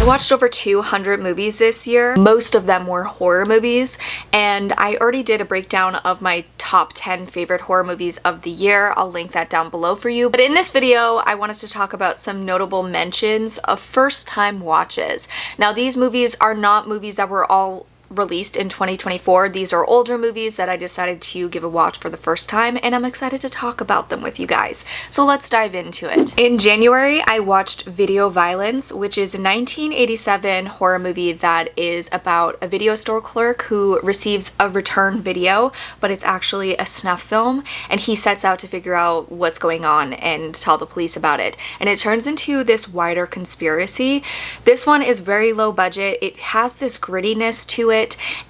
I watched over 200 movies this year. Most of them were horror movies, and I already did a breakdown of my top 10 favorite horror movies of the year. I'll link that down below for you. But in this video, I wanted to talk about some notable mentions of first-time watches. Now, these movies are not movies that were all released in 2024. These are older movies that I decided to give a watch for the first time, and I'm excited to talk about them with you guys. So let's dive into it. In January, I watched Video Violence, which is a 1987 horror movie that is about a video store clerk who receives a return video, but it's actually a snuff film, and he sets out to figure out what's going on and tell the police about it. And it turns into this wider conspiracy. This one is very low budget. It has this grittiness to it,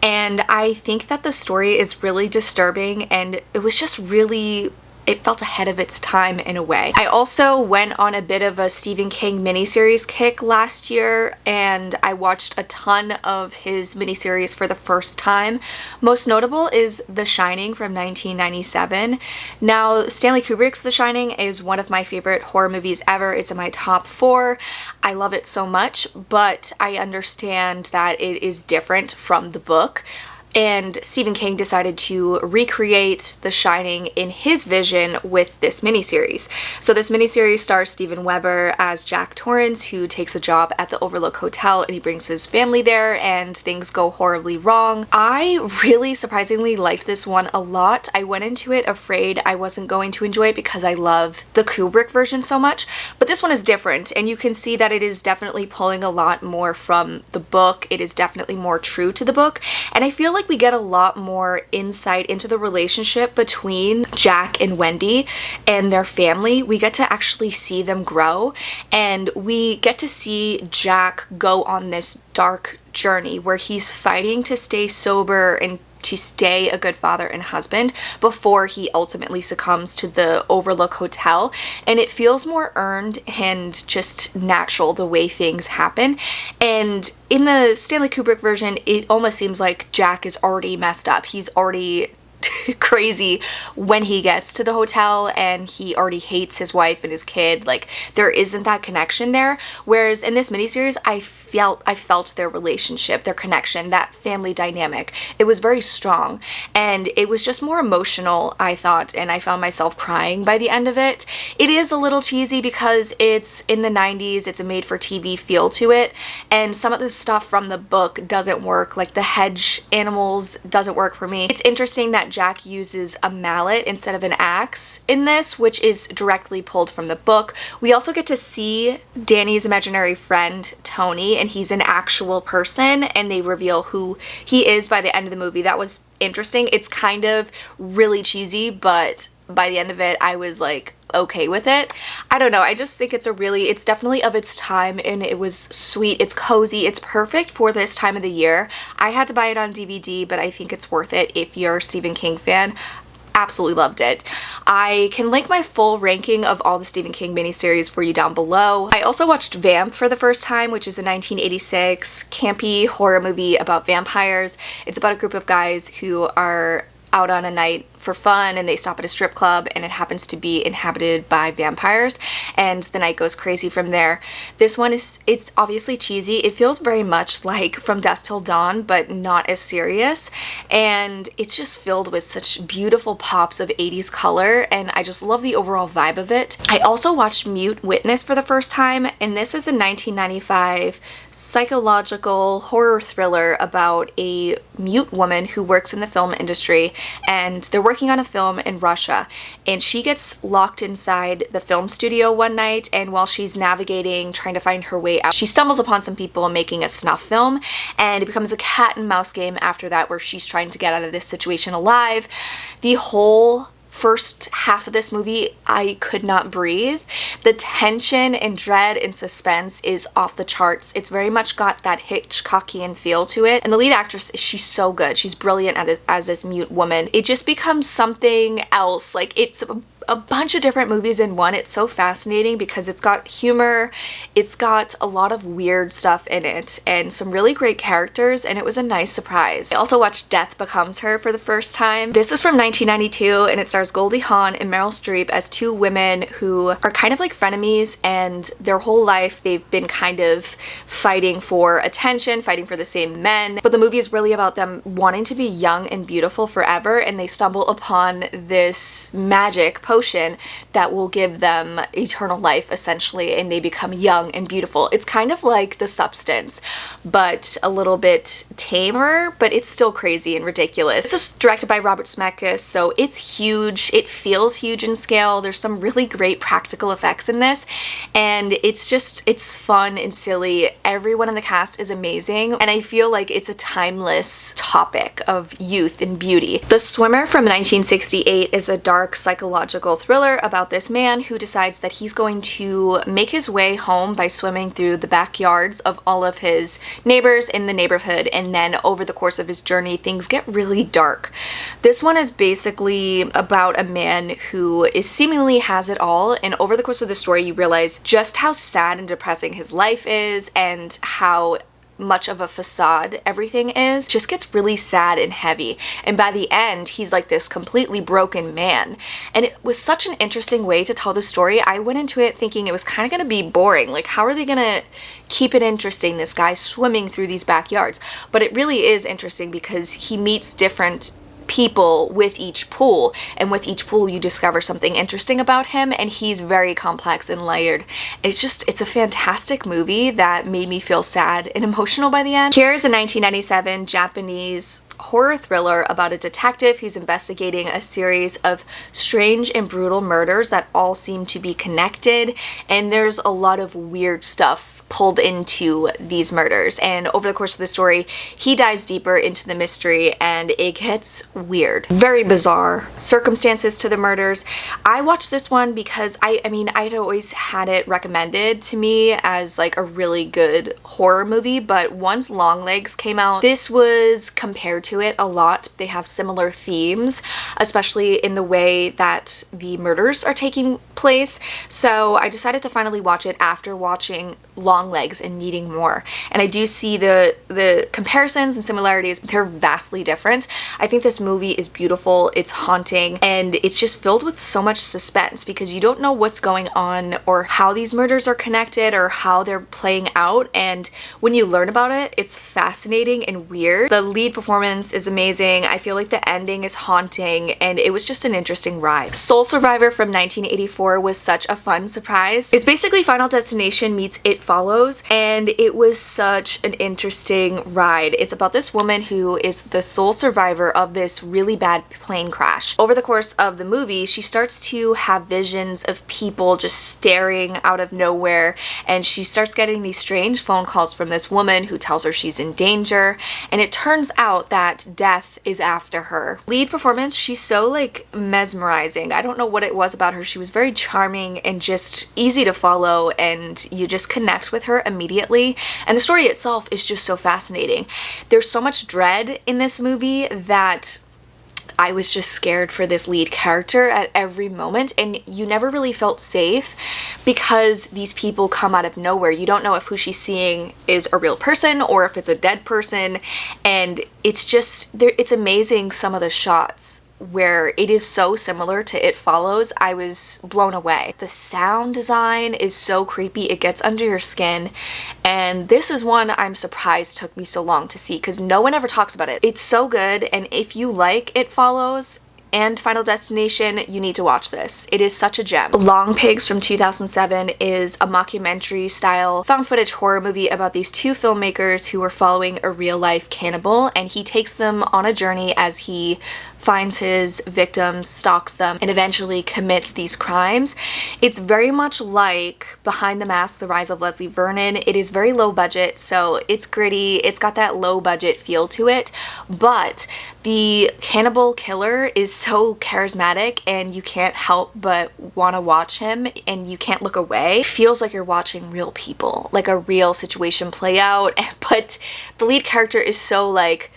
and I think that the story is really disturbing, and it was just really, it felt ahead of its time in a way. I also went on a bit of a Stephen King miniseries kick last year, and I watched a ton of his miniseries for the first time. Most notable is The Shining from 1997. Now, Stanley Kubrick's The Shining is one of my favorite horror movies ever. It's in my top 4. I love it so much, but I understand that it is different from the book. And Stephen King decided to recreate The Shining in his vision with this miniseries. So this miniseries stars Steven Weber as Jack Torrance, who takes a job at the Overlook Hotel, and he brings his family there, and things go horribly wrong. I really surprisingly liked this one a lot. I went into it afraid I wasn't going to enjoy it because I love the Kubrick version so much, but this one is different, and you can see that it is definitely pulling a lot more from the book. It is definitely more true to the book, and I feel like we get a lot more insight into the relationship between Jack and Wendy and their family. We get to actually see them grow, and we get to see Jack go on this dark journey where he's fighting to stay sober and to stay a good father and husband before he ultimately succumbs to the Overlook Hotel. And it feels more earned and just natural the way things happen. And in the Stanley Kubrick version, it almost seems like Jack is already messed up. He's already crazy when he gets to the hotel, and he already hates his wife and his kid. Like, there isn't that connection there. Whereas in this miniseries, I felt their relationship, their connection, that family dynamic. It was very strong, and it was just more emotional, I thought, and I found myself crying by the end of it. It is a little cheesy because it's in the 90s, it's a made-for-TV feel to it, and some of the stuff from the book doesn't work, like the hedge animals doesn't work for me. It's interesting that Jack uses a mallet instead of an axe in this, which is directly pulled from the book. We also get to see Danny's imaginary friend, Tony, and he's an actual person, and they reveal who he is by the end of the movie. That was interesting. It's kind of really cheesy, but by the end of it, I was like, okay with it. I don't know, I just think it's definitely of its time, and it was sweet, it's cozy, it's perfect for this time of the year. I had to buy it on DVD, but I think it's worth it if you're a Stephen King fan. Absolutely loved it. I can link my full ranking of all the Stephen King miniseries for you down below. I also watched Vamp for the first time, which is a 1986 campy horror movie about vampires. It's about a group of guys who are out on a night for fun, and they stop at a strip club, and it happens to be inhabited by vampires, and the night goes crazy from there. This one it's obviously cheesy. It feels very much like From Dusk Till Dawn, but not as serious, and it's just filled with such beautiful pops of 80s color, and I just love the overall vibe of it. I also watched Mute Witness for the first time, and this is a 1995 psychological horror thriller about a mute woman who works in the film industry, and they're working on a film in Russia, and she gets locked inside the film studio one night, and while she's navigating, trying to find her way out, she stumbles upon some people making a snuff film, and it becomes a cat and mouse game after that, where she's trying to get out of this situation alive. The whole first half of this movie, I could not breathe. The tension and dread and suspense is off the charts. It's very much got that Hitchcockian feel to it, and the lead actress, she's so good. She's brilliant as this mute woman. It just becomes something else. Like, it's a bunch of different movies in one. It's so fascinating because it's got humor, it's got a lot of weird stuff in it, and some really great characters, and it was a nice surprise. I also watched Death Becomes Her for the first time. This is from 1992, and it stars Goldie Hawn and Meryl Streep as two women who are kind of like frenemies, and their whole life they've been kind of fighting for attention, fighting for the same men, but the movie is really about them wanting to be young and beautiful forever, and they stumble upon this magic potion that will give them eternal life essentially, and they become young and beautiful. It's kind of like The Substance, but a little bit tamer, but it's still crazy and ridiculous. This is directed by Robert Zemeckis, so it's huge. It feels huge in scale. There's some really great practical effects in this, and it's fun and silly. Everyone in the cast is amazing, and I feel like it's a timeless topic of youth and beauty. The Swimmer from 1968 is a dark psychological thriller about this man who decides that he's going to make his way home by swimming through the backyards of all of his neighbors in the neighborhood, and then over the course of his journey things get really dark. This one is basically about a man who seemingly has it all, and over the course of the story you realize just how sad and depressing his life is and how much of a facade everything is. Just gets really sad and heavy, and by the end he's like this completely broken man, and it was such an interesting way to tell the story. I went into it thinking it was kind of gonna be boring, like how are they gonna keep it interesting, this guy swimming through these backyards, but it really is interesting because he meets different people with each pool, and with each pool you discover something interesting about him, and he's very complex and layered. It's a fantastic movie that made me feel sad and emotional by the end. Here's a 1997 Japanese horror thriller about a detective who's investigating a series of strange and brutal murders that all seem to be connected, and there's a lot of weird stuff pulled into these murders, and over the course of the story he dives deeper into the mystery and it gets weird. Very bizarre circumstances to the murders. I watched this one because I'd always had it recommended to me as like a really good horror movie, but once Longlegs came out, this was compared to it a lot. They have similar themes, especially in the way that the murders are taking place, so I decided to finally watch it after watching Longlegs and needing more, and I do see the comparisons and similarities. They're vastly different. I think this movie is beautiful, it's haunting, and it's just filled with so much suspense because you don't know what's going on or how these murders are connected or how they're playing out, and when you learn about it, it's fascinating and weird. The lead performance is amazing. I feel like the ending is haunting, and it was just an interesting ride. Soul Survivor from 1984 was such a fun surprise. It's basically Final Destination meets It Follows, and it was such an interesting ride. It's about this woman who is the sole survivor of this really bad plane crash. Over the course of the movie, she starts to have visions of people just staring out of nowhere, and she starts getting these strange phone calls from this woman who tells her she's in danger, and it turns out that death is after her. Lead performance, she's so like mesmerizing. I don't know what it was about her. She was very charming and just easy to follow, and you just connect with her immediately, and the story itself is just so fascinating. There's so much dread in this movie that I was just scared for this lead character at every moment, and you never really felt safe because these people come out of nowhere. You don't know if who she's seeing is a real person or if it's a dead person, and it's amazing some of the shots where it is so similar to It Follows. I was blown away. The sound design is so creepy, it gets under your skin, and this is one I'm surprised took me so long to see because no one ever talks about it. It's so good, and if you like It Follows and Final Destination, you need to watch this. It is such a gem. Long Pigs from 2007 is a mockumentary style found footage horror movie about these two filmmakers who are following a real life cannibal, and he takes them on a journey as he finds his victims, stalks them, and eventually commits these crimes. It's very much like Behind the Mask, The Rise of Leslie Vernon. It is very low budget, so it's gritty, it's got that low budget feel to it, but the cannibal killer is so charismatic and you can't help but want to watch him and you can't look away. It feels like you're watching real people, like a real situation play out, but the lead character is so like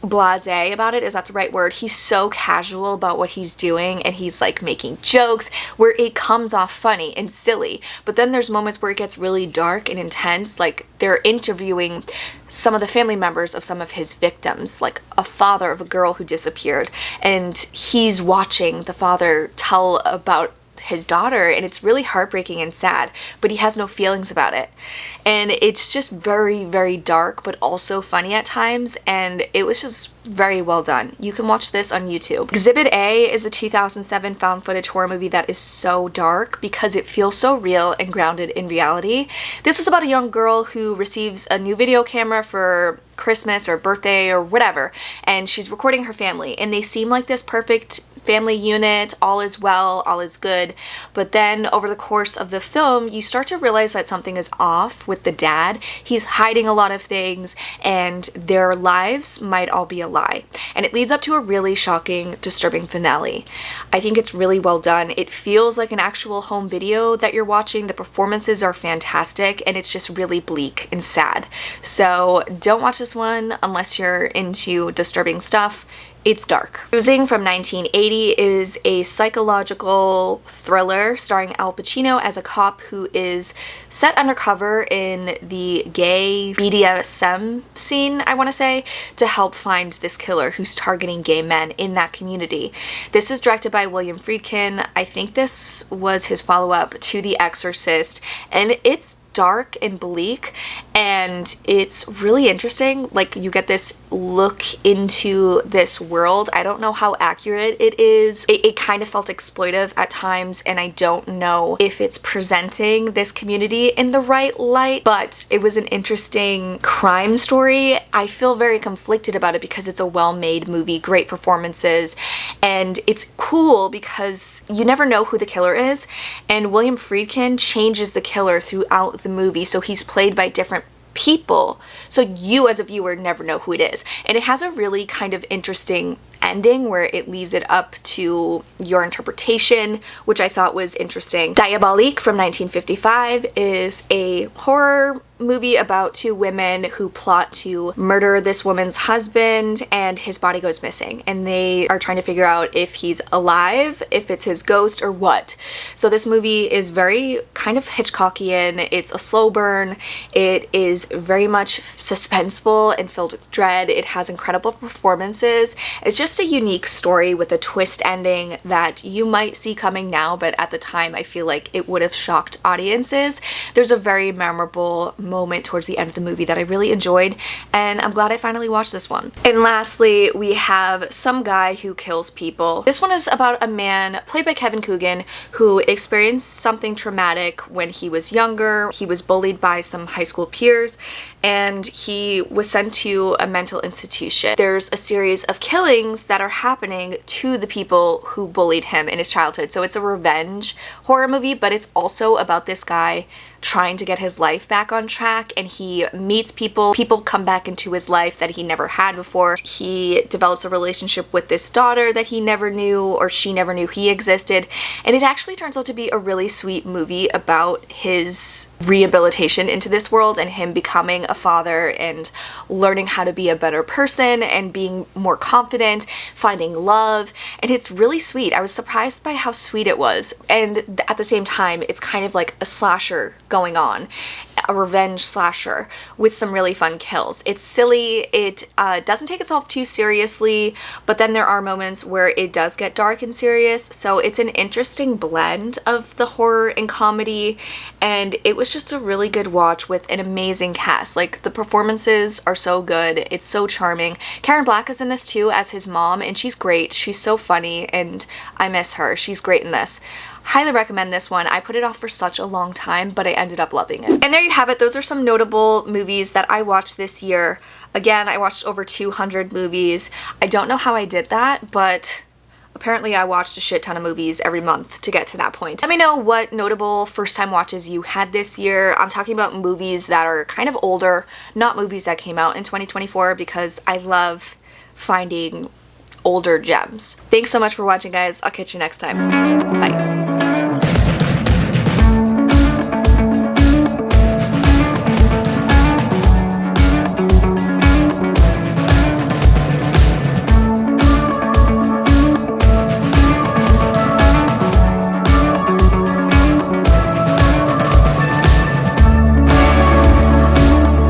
blasé about it. Is that the right word? He's so casual about what he's doing, and he's like making jokes where it comes off funny and silly. But then there's moments where it gets really dark and intense, like they're interviewing some of the family members of some of his victims, like a father of a girl who disappeared, and he's watching the father tell about his daughter, and it's really heartbreaking and sad, but he has no feelings about it. And it's just very, very dark, but also funny at times, and it was just very well done. You can watch this on YouTube. Exhibit A is a 2007 found footage horror movie that is so dark because it feels so real and grounded in reality. This is about a young girl who receives a new video camera for Christmas or birthday or whatever, and she's recording her family, and they seem like this perfect family unit, all is well, all is good. But then over the course of the film, you start to realize that something is off with the dad. He's hiding a lot of things, and their lives might all be a lie. And it leads up to a really shocking, disturbing finale. I think it's really well done. It feels like an actual home video that you're watching. The performances are fantastic, and it's just really bleak and sad. So don't watch this one unless you're into disturbing stuff. It's dark. Cruising from 1980 is a psychological thriller starring Al Pacino as a cop who is set undercover in the gay BDSM scene, I want to say, to help find this killer who's targeting gay men in that community. This is directed by William Friedkin. I think this was his follow-up to The Exorcist, and it's dark and bleak, and it's really interesting. Like, you get this look into this world. I don't know how accurate it is. It kind of felt exploitive at times, and I don't know if it's presenting this community in the right light, but it was an interesting crime story. I feel very conflicted about it because it's a well-made movie, great performances, and it's cool because you never know who the killer is, and William Friedkin changes the killer throughout the movie, so he's played by different people, so you as a viewer never know who it is. And it has a really kind of interesting ending where it leaves it up to your interpretation, which I thought was interesting. Diabolique from 1955 is a horror movie about two women who plot to murder this woman's husband, and his body goes missing, and they are trying to figure out if he's alive, if it's his ghost, or what. So this movie is very kind of Hitchcockian. It's a slow burn. It is very much suspenseful and filled with dread. It has incredible performances. It's just a unique story with a twist ending that you might see coming now, but at the time I feel like it would have shocked audiences. There's a very memorable moment towards the end of the movie that I really enjoyed, and I'm glad I finally watched this one. And lastly, we have Some Guy Who Kills People. This one is about a man played by Kevin Coogan who experienced something traumatic when he was younger. He was bullied by some high school peers, and he was sent to a mental institution. There's a series of killings that are happening to the people who bullied him in his childhood. So it's a revenge horror movie, but it's also about this guy trying to get his life back on track, and he meets people come back into his life that he never had before. He develops a relationship with this daughter that he never knew, or she never knew he existed, and it actually turns out to be a really sweet movie about his rehabilitation into this world and him becoming a father and learning how to be a better person and being more confident, finding love, and it's really sweet. I was surprised by how sweet it was, and at the same time it's kind of like a slasher going on, a revenge slasher with some really fun kills. It's silly, it doesn't take itself too seriously, but then there are moments where it does get dark and serious, so it's an interesting blend of the horror and comedy, and it was just a really good watch with an amazing cast. Like, the performances are so good, it's so charming. Karen Black is in this too as his mom, and she's great. She's so funny, and I miss her. She's great in this. Highly recommend this one. I put it off for such a long time, but I ended up loving it. And there you have it. Those are some notable movies that I watched this year. Again, I watched over 200 movies. I don't know how I did that, but apparently I watched a shit ton of movies every month to get to that point. Let me know what notable first-time watches you had this year. I'm talking about movies that are kind of older, not movies that came out in 2024, because I love finding older gems. Thanks so much for watching, guys. I'll catch you next time. Bye.